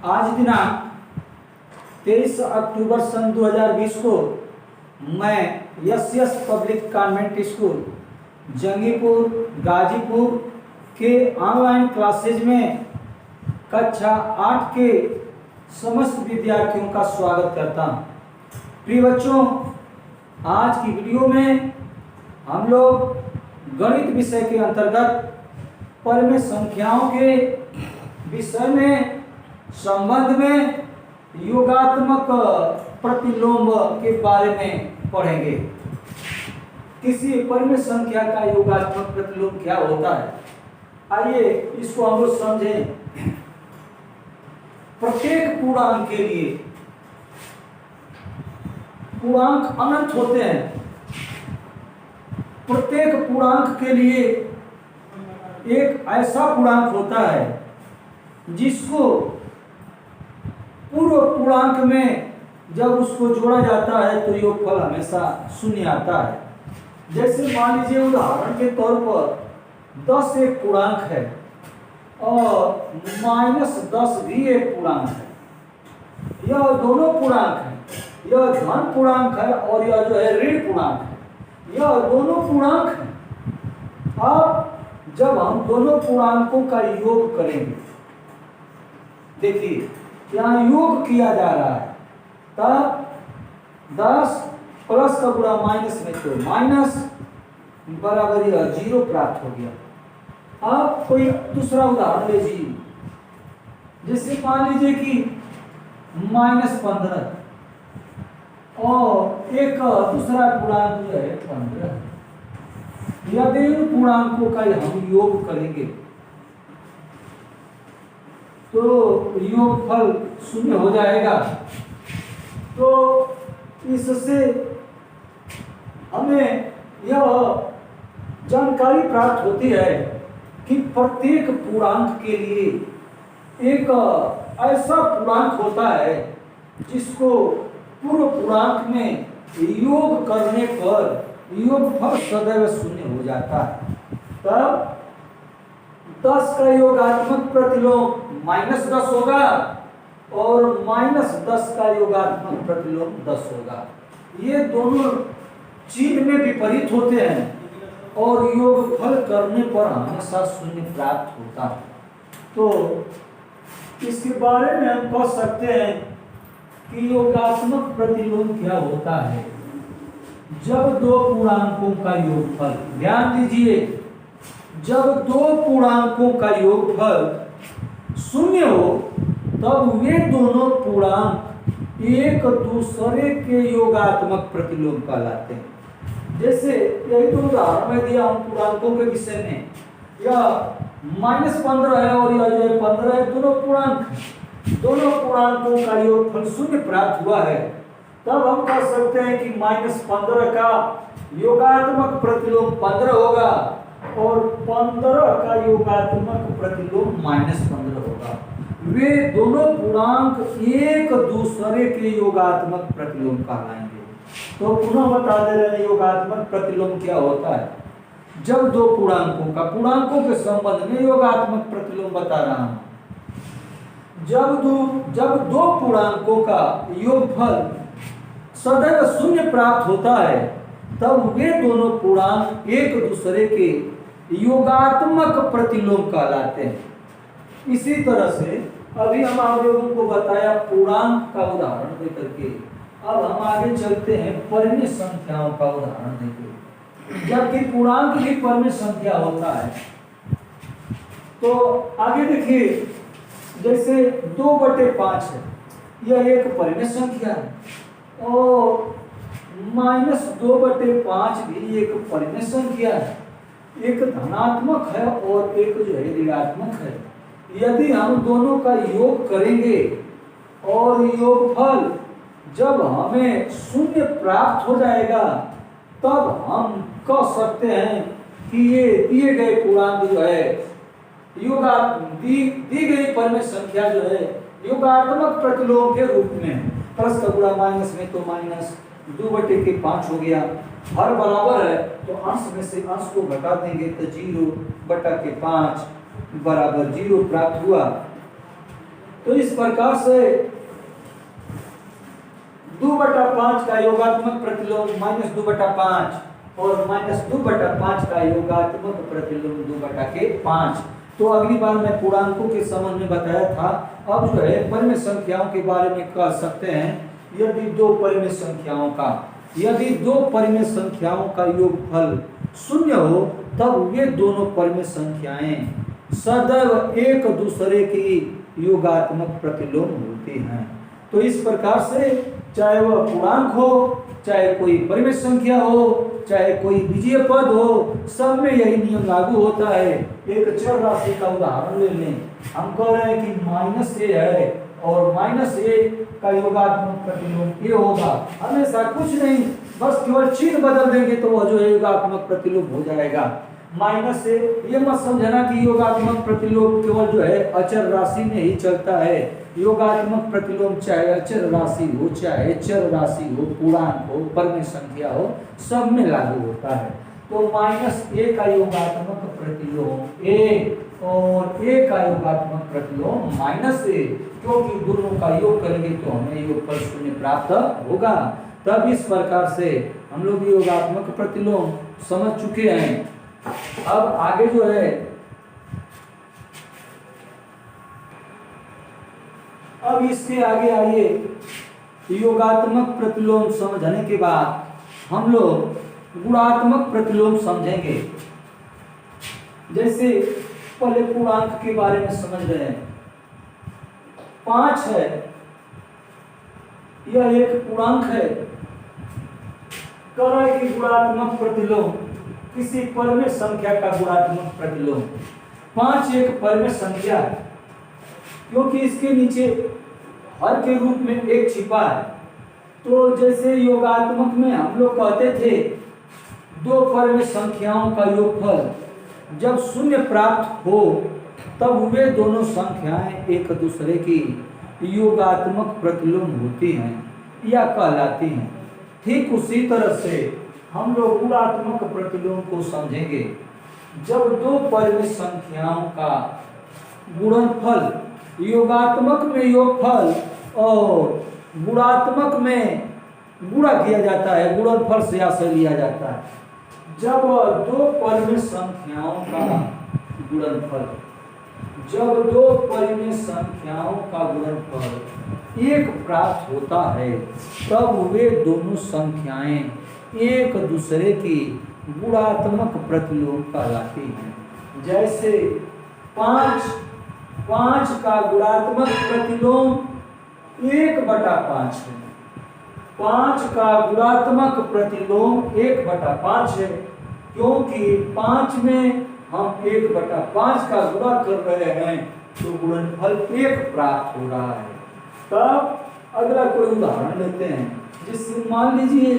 आज दिनांक 23 अक्टूबर सन 2020 को मैं yes public convent school Jangipur Ghazipur के ऑनलाइन क्लासेज में कक्षा 8 के समस्त विद्यार्थियों का स्वागत करता हूँ। प्रिय बच्चों, आज की वीडियो में हम लोग गणित विषय के अंतर्गत परिमेय संख्याओं के विषय में संबंध में योगात्मक प्रतिलोम के बारे में पढ़ेंगे। किसी परिमेय संख्या का योगात्मक प्रतिलोम क्या होता है, आइए इसको हम लोग समझें। प्रत्येक पूर्णांक के लिए, पूर्णांक अनंत होते हैं, प्रत्येक पूर्णांक के लिए एक ऐसा पूर्णांक होता है जिसको पूर्व पूर्णांक में जब उसको जोड़ा जाता है तो योगफल हमेशा शून्य आता है। जैसे मान लीजिए उदाहरण के तौर पर 10 एक पूर्णांक है और -10 भी एक पूर्णांक है। यह दोनों पूर्णांक है, यह धन पूर्णांक है और यह जो है ऋण पूर्णांक है। यह दोनों पूर्णांक है। अब जब हम दोनों पूर्णांकों का योग करेंगे, देखिए यहाँ योग किया जा रहा है, तब 10 प्लस का गुणा माइनस में तो माइनस बराबर यह 0 प्राप्त हो गया। अब कोई दूसरा उदाहरण लीजिए, जैसे मान लीजिए कि -15 और एक दूसरा पूर्णांक जो है 15। यदि इन पूर्णांकों का हम योग करेंगे तो योगफल शून्य हो जाएगा। तो इससे हमें यह जानकारी प्राप्त होती है कि प्रत्येक पूर्णांक के लिए एक ऐसा पूर्णांक होता है जिसको पूर्व पूर्णांक में योग करने पर योगफल सदैव शून्य हो जाता है। तब 10 का योगात्मक प्रतिलोम -10 होगा और -10 का योगात्मक प्रतिलोम 10 होगा। ये दोनों चिन्ह में विपरीत होते हैं और योगफल करने पर हमेशा शून्य प्राप्त होता है। तो इसके बारे में हम कह सकते हैं कि योगात्मक प्रतिलोम क्या होता है। जब दो पूर्णांकों का योगफल, ध्यान दीजिए, जब दो पूर्णांकों का योगफल शून्य हो तब वे दोनों पूर्णांक एक दूसरे के योगात्मक प्रतिलोम कहलाते हैं। जैसे यही तो उदाहरण मैं दिया हूं पूर्णांकों के विषय में, यह -15 है और यह जो है 15 है, दोनों पूर्णांकों का योगफल शून्य प्राप्त हुआ है। तब हम कह सकते हैं कि -15 का योगात्मक प्रतिलोम 15 होगा और 15 का योगात्मक प्रतिलोम -15 होगा। वे दोनों पूर्णांक एक दूसरे के योगात्मक प्रतिलोम कहलाएंगे। तो पुनः बता दे रहे हैं योगात्मक प्रतिलोम क्या होता है। जब दो पूर्णांकों के संबंध में योगात्मक प्रतिलोम बता रहा हूं। जब दो पूर्णांकों का योगफल सदैव शून्य प्राप्त होता है तब वे दोनों पूर्णांक एक दूसरे के योगात्मक प्रतिलोम कहलाते हैं। इसी तरह से अभी हम आप लोगों को बताया पूर्णांक का उदाहरण देकर के, अब हम आगे चलते हैं परिमेय संख्याओं का उदाहरण देकर। जबकि पूर्णांक भी परिमेय संख्या होता है। तो आगे देखिए, जैसे 2/5 है, यह एक परिमेय संख्या है और -2/5 भी एक परिमेय संख्या है। एक धनात्मक है और एक जो है ऋणात्मक है। यदि हम दोनों का योग करेंगे और योगफल जब हमें शून्य प्राप्त हो जाएगा तब हम कह सकते हैं कि ये दिए गए पूर्णांक जो है दी गई परिमेय संख्या जो है योगात्मक प्रतिलोम के रूप में प्लस का गुणा माइनस में तो माइनस 2/5 हो गया। हर बराबर है तो अंश में से अंश को घटा देंगे तो 0/5 बराबर 0 प्राप्त हुआ। तो इस प्रकार से 2/5 का योगात्मक प्रतिलोम -2/5 और -2/5 का योगात्मक प्रतिलोम 2/5। तो अगली बार मैं पूर्णांकों के संबंध में बताया था। अब जो है परिमेय संख्याओं के बारे में कह सकते हैं, यदि दो परिमेय संख्याओं का योगफल 0 हो तब वे दोनों परिमेय संख्याएं सदैव एक दूसरे की योगात्मक प्रतिलोम होती हैं। तो इस प्रकार से चाहे वह पूर्णांक हो, चाहे कोई परिमेय संख्या हो, चाहे कोई बीजीय पद हो, सब में यही नियम लागू होता है। एक चर राशि का उदाहरण ले लें, हम कह रहे हैं कि -a है और -a का योगात्मक प्रतिलोम ये होगा। हमेशा कुछ नहीं, बस केवल चिन्ह बदल देंगे तो वह जो है योगात्मक प्रतिलोम हो जाएगा। -a ये मत समझना कि योगात्मक प्रतिलोम केवल जो है अचर राशि में ही चलता है। योगात्मक प्रतिलोम चाहे अचर राशि हो, चाहे चर राशि हो, पूर्णांक हो, परिमेय संख्या हो, सब में लागू होता है। तो -a का योगात्मक प्रतिलोम a और a का योगात्मक प्रतिलोम -a, क्योंकि दोनों का योग करेंगे तो हमें योगफल 0 प्राप्त होगा। तब इस प्रकार से हम लोग योगात्मक प्रतिलोम समझ चुके हैं। अब आगे जो है, अब इसके आगे आइए, योगात्मक प्रतिलोम समझने के बाद हम लोग गुणात्मक प्रतिलोम समझेंगे। जैसे पहले पूर्णांक के बारे में समझ रहे हैं, 5 है, यह एक पूर्णांक है। कह रहे कि गुणात्मक प्रतिलोम किसी परिमेय संख्या का गुणात्मक प्रतिलोम। 5 एक परिमेय संख्या है, क्योंकि इसके नीचे हर के रूप में 1 छिपा है। तो जैसे योगात्मक में हम लोग कहते थे दो परिमेय संख्याओं का योगफल जब 0 प्राप्त हो तब वे दोनों संख्याएं एक दूसरे की योगात्मक प्रतिलोम होती हैं या कहलाती हैं। ठीक उसी तरह से हम लोग गुणात्मक प्रतिलोम को समझेंगे। जब दो परिमेय संख्याओं का गुणनफल योगात्मक में योगफल और गुणात्मक में गुणा किया जाता है, गुणनफल से आशय लिया जाता है। जब दो परिमेय संख्याओं का गुणनफल, जब दो परिमेय संख्याओं का गुणनफल 1 प्राप्त होता है तब वे दोनों संख्याएं एक दूसरे की गुणात्मक प्रतिलोम कहलाती हैं। जैसे 5 का गुणात्मक प्रतिलोम 1/5 है। 5 का गुणात्मक प्रतिलोम 1/5 है, क्योंकि 5 में हम 1/5 का गुणा कर रहे हैं तो गुणनफल 1 प्राप्त हो रहा है। तब अगला कोई उदाहरण लेते हैं, जिससे मान लीजिए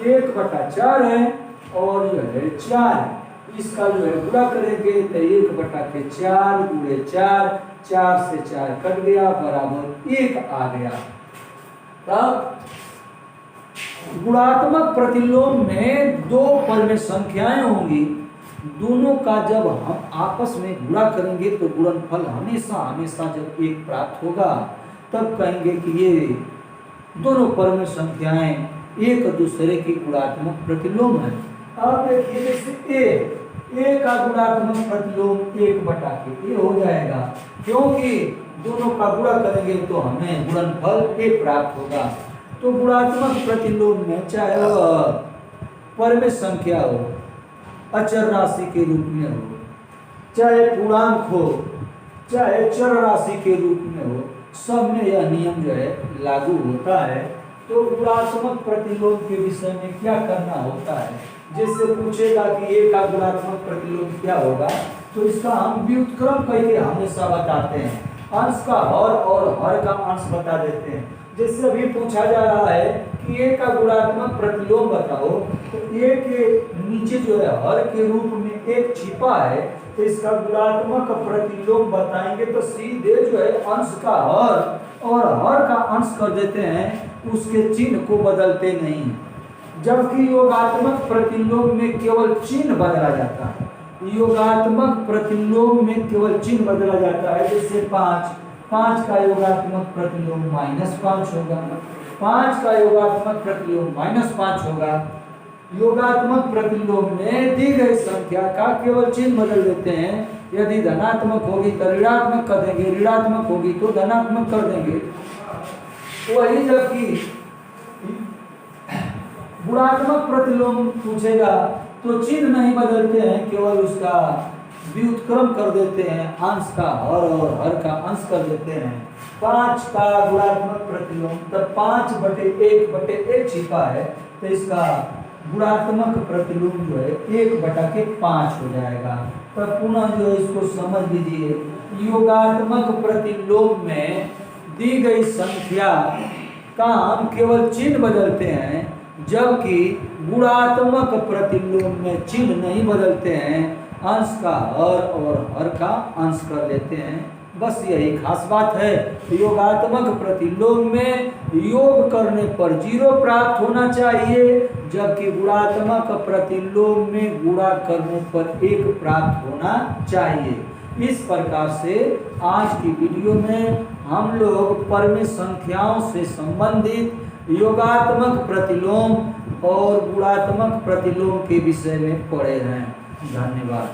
1/4 है और जो है 4, इसका जो है गुणा करेंगे तो 1/4 गुणे 4, 4 से 4 कट गया बराबर 1 आ गया। तब गुणात्मक प्रतिलोम में दो परिमेय संख्याएं होंगी, दोनों का जब हम आपस में गुणा करेंगे तो गुणनफल हमेशा जब 1 प्राप्त होगा तब कहेंगे कि ये दोनों परिमेय संख्याएं एक दूसरे की गुणात्मक प्रतिलोम है। अब देखिए जैसे a का गुणात्मक प्रतिलोम 1/a हो जाएगा, क्योंकि दोनों का गुणा करेंगे तो हमें गुणनफल a प्राप्त होगा। तो गुणात्मक प्रतिलोम में चाहे वह परिमेय संख्या हो, अचर राशि के रूप में हो, चाहे पूर्णांक हो, चाहे चर राशि के रूप में हो, सब में यह नियम जो है लागू होता है। तो गुणात्मक प्रतिलोम के विषय में क्या करना होता है, जैसे पूछेगा कि a का गुणात्मक प्रतिलोम क्या होगा, तो इसका हम व्युत्क्रम करके हमेशा बताते हैं। अंश का हर और हर का अंश बता देते हैं। जैसे अभी पूछा जा रहा है कि a का गुणात्मक प्रतिलोम बताओ, तो a के नीचे जो है हर के रूप में 1 छिपा है, तो इसका गुणात्मक प्रतिलोम बताएंगे तो सीधे जो है अंश का हर और हर का अंश कर देते हैं, उसके चिन्ह को बदलते नहीं। जबकि योगात्मक प्रतिलोम में केवल चिन्ह बदला जाता है। योगात्मक प्रतिलोम में केवल चिन्ह बदला जाता है। जैसे 5 5 का योगात्मक प्रतिलोम -5 होगा। 5 का योगात्मक प्रतिलोम -5 होगा। योगात्मक प्रतिलोम में दी गई संख्या का केवल चिन्ह बदल देते हैं। यदि धनात्मक होगी तो ऋणात्मक कर देंगे, ऋणात्मक होगी तो धनात्मक कर देंगे। वही जबकि गुणात्मक प्रतिलोम पूछेगा तो चिन्ह नहीं बदलते हैं, केवल उसका व्युत्क्रम कर देते हैं, अंश का हर और हर का अंश कर देते हैं। 5 का गुणात्मक प्रतिलोम तब 5/1/1 छिपा है, तो इसका गुणात्मक प्रतिलोम जो है 1/5 हो जाएगा। तब पुनः जो है इसको समझ लीजिए, योगात्मक प्रतिलोम में दी गई संख्या का हम केवल चिन्ह बदलते हैं, जबकि गुणात्मक प्रतिलोम में चिन्ह नहीं बदलते हैं, अंश का हर और हर का अंश कर लेते हैं। बस यही खास बात है। योगात्मक प्रतिलोम में योग करने पर 0 प्राप्त होना चाहिए, जबकि गुणात्मक प्रतिलोम में गुणा करने पर 1 प्राप्त होना चाहिए। इस प्रकार से आज की वीडियो में हम लोग परमे संख्याओं से संबंधित योगात्मक प्रतिलोम और गुणात्मक प्रतिलोम के विषय में पढ़े हैं। धन्यवाद।